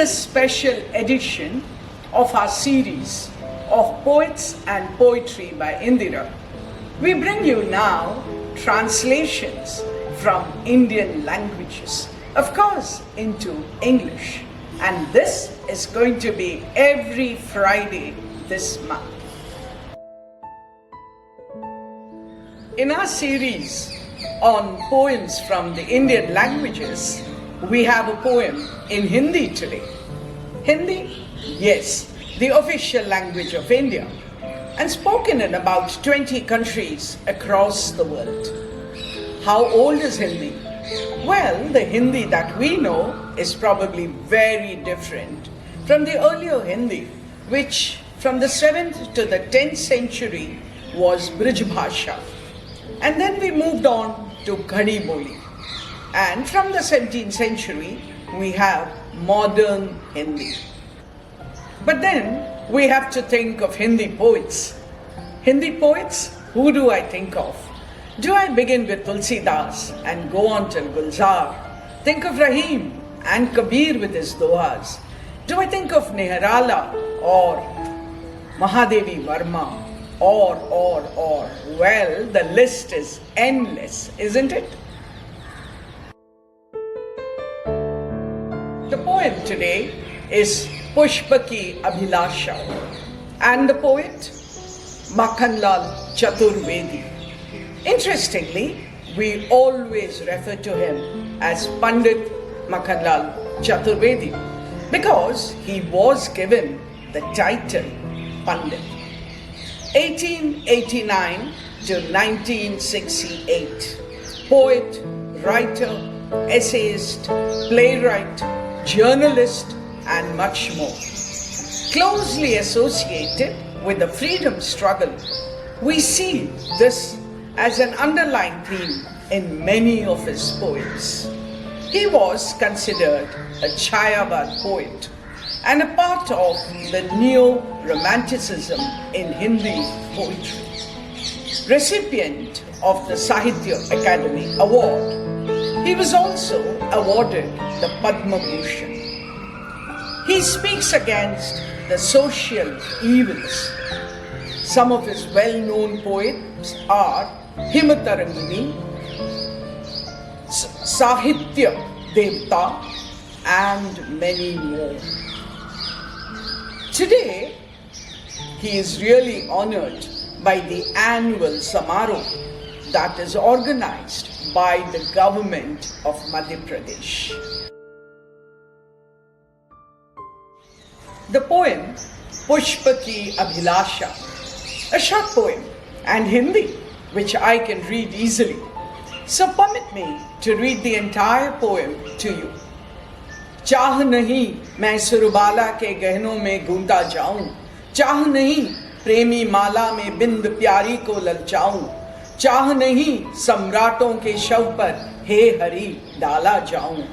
this special edition of our series of Poets and Poetry by Indira, we bring you now translations from Indian languages, of course into English. And this is going to be every Friday this month. In our series on poems from the Indian languages, we have a poem in Hindi today. Hindi? Yes, the official language of India, and spoken in about 20 countries across the world. How old is Hindi? Well, the Hindi that we know is probably very different from the earlier Hindi, which from the 7th to the 10th century was Brij Bhasha. And then we moved on to Khadi Boli. And from the 17th century, we have modern Hindi. But then we have to think of Hindi poets. Hindi poets, who do I think of? Do I begin with Tulsidas and go on till Gulzar? Think of Rahim and Kabir with his dohas? Do I think of Niharala or Mahadevi Varma or? Well, the list is endless, isn't it? The poem today is Pushp Ki Abhilasha, and the poet Makhanlal Chaturvedi. Interestingly, we always refer to him as Pandit Makhanlal Chaturvedi because he was given the title Pandit. 1889 to 1968, poet, writer, essayist, playwright, journalist, and much more. Closely associated with the freedom struggle, we see this as an underlying theme in many of his poems. He was considered a Chayabad poet and a part of the neo-romanticism in Hindi poetry. Recipient of the Sahitya Academy Award, he was also awarded the Padma Bhushan. He speaks against the social evils. Some of his well-known poems are Himatarangini, Sahitya Devta, and many more. Today, he is really honored by the annual Samaroh that is organized by the government of Madhya Pradesh. The poem Pushp Ki Abhilasha, a short poem, and Hindi, which I can read easily. So permit me to read the entire poem to you. चाह नहीं मैं सुरबाला के गहनों में गूंथा जाऊं, चाह नहीं प्रेमी माला में बिंद प्यारी को ललचाऊं, चाह नहीं सम्राटों के शव पर हे हरि डाला जाऊं,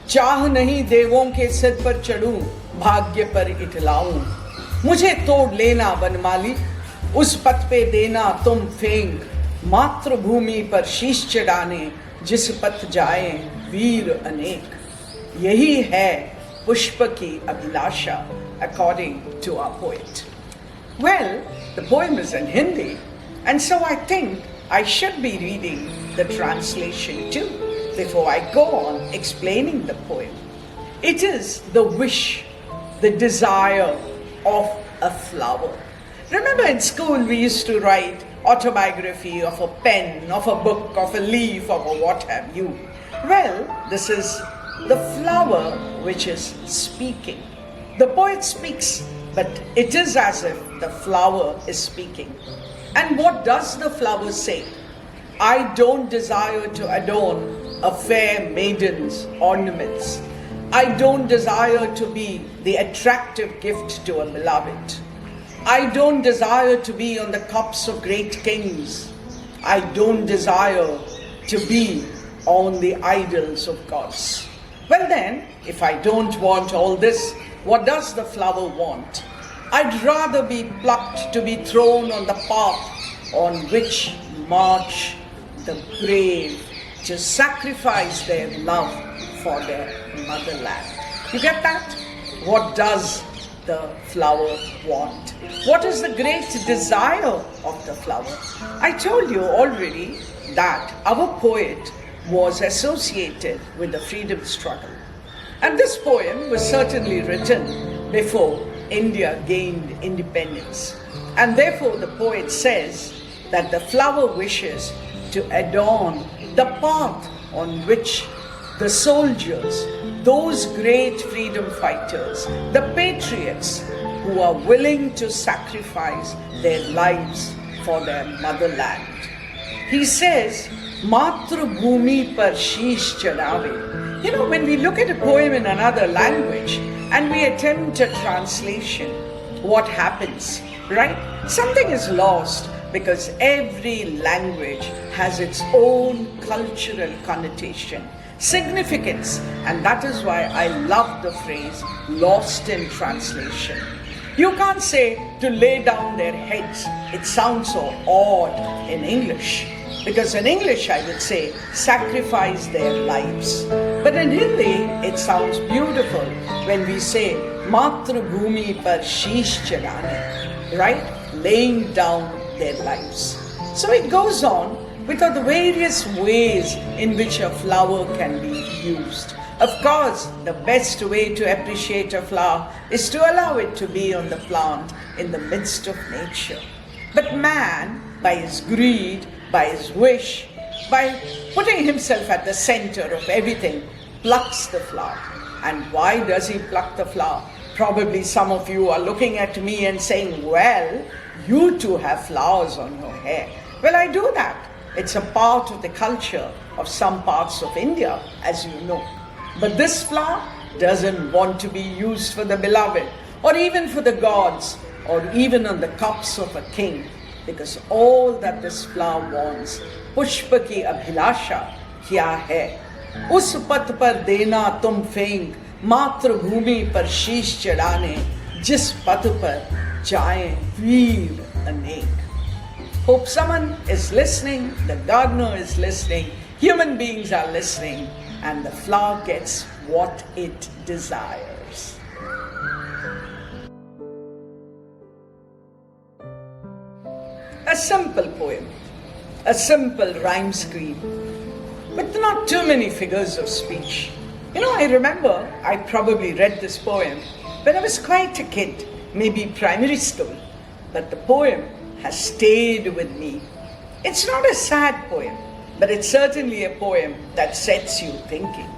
चाह नहीं देवों के सिर पर चढ़ूं, भाग्य पर इठलाऊं, मुझे तोड़ लेना वनमाली, उस पथ पे देना तुम फेंग, मातृभूमि पर शीश चढ़ाने जिस पथ जाए वीर अनेक. यही है पुष्प की अभिलाषा according to our poet. Well, the poem is in Hindi, and so I think I should be reading the translation too before I go on explaining the poem. It is the wish, the desire of a flower. Remember in school we used to write autobiography of a pen, of a book, of a leaf, of a what have you. Well, this is the flower which is speaking. The poet speaks, but it is as if the flower is speaking. And what does the flower say? I don't desire to adorn a fair maiden's ornaments. I don't desire to be the attractive gift to a beloved. I don't desire to be on the cups of great kings. I don't desire to be on the idols of gods. Well then, if I don't want all this, what does the flower want? I'd rather be plucked to be thrown on the path on which march the brave to sacrifice their love for their motherland. You get that? what does the flower want? What is the great desire of the flower? I told you already that our poet was associated with the freedom struggle. And this poem was certainly written before India gained independence. And therefore the poet says that the flower wishes to adorn the path on which the soldiers, those great freedom fighters, the patriots who are willing to sacrifice their lives for their motherland. He says, Matru Bhumi par sheesh chadave. You know, when we look at a poem in another language and we attempt a translation, what happens, right? Something is lost because every language has its own cultural connotation, significance, and that is why I love the phrase lost in translation. You can't say to lay down their heads. It sounds so odd in English. Because in English I would say sacrifice their lives. But in Hindi it sounds beautiful when we say Matru Bhumi par sheesh chadane, right? Laying down their lives. So it goes on with the various ways in which a flower can be used. Of course, the best way to appreciate a flower is to allow it to be on the plant in the midst of nature. But man, by his greed, by his wish, by putting himself at the center of everything, plucks the flower. And why does he pluck the flower? Probably some of you are looking at me and saying, well, you too have flowers on your hair. Well, I do that. It's a part of the culture of some parts of India, as you know. But this flower doesn't want to be used for the beloved, or even for the gods, or even on the cups of a king. Because all that this flower wants, Pushp Ki Abhilasha kya hai? Us pat par dena tum फेंक, मातृ भूमि पर शीश चढ़ाने, जिस पथ पर जाए वीर अनेक. Hope someone is listening, the gardener is listening, human beings are listening, and the flower gets what it desires. A simple poem, a simple rhyme scheme, with not too many figures of speech. You know, I remember I probably read this poem when I was quite a kid, maybe primary school, but the poem has stayed with me. It's not a sad poem, but it's certainly a poem that sets you thinking.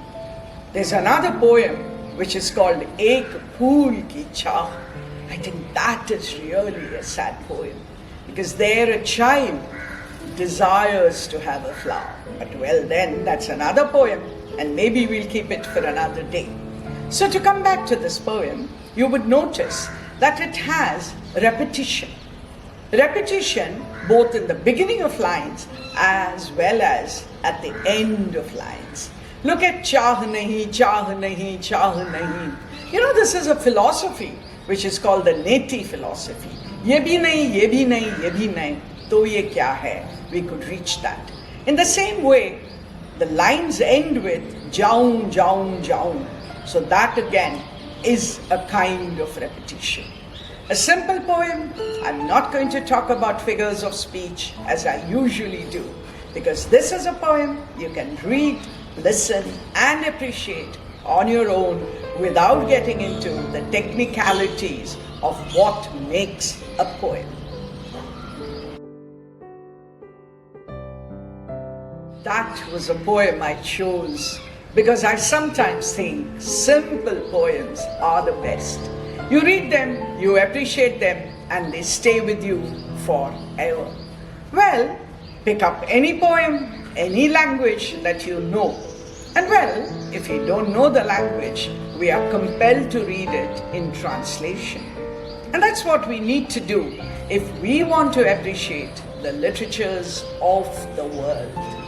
There's another poem which is called Ek Phool Ki Chaah. I think that is really a sad poem, because there a child desires to have a flower. But well, then that's another poem, and maybe we'll keep it for another day. So to come back to this poem, you would notice that it has repetition. Repetition both in the beginning of lines as well as at the end of lines. Look at chaah nahi, chaah nahi, chaah nahi. You know, this is a philosophy which is called the neti philosophy. Ye bhi nahi, ye bhi nahi, ye bhi nahi, to ye kya hai? We could reach that. In the same way, the lines end with jaun, jaun, jaun. So that again is a kind of repetition. A simple poem. I'm not going to talk about figures of speech as I usually do, because this is a poem you can read, listen and appreciate on your own without getting into the technicalities of what makes a poem. That was a poem I chose because I sometimes think simple poems are the best. You read them, you appreciate them, and they stay with you forever. Well, pick up any poem, any language that you know. And well, if you don't know the language, we are compelled to read it in translation. And that's what we need to do if we want to appreciate the literatures of the world.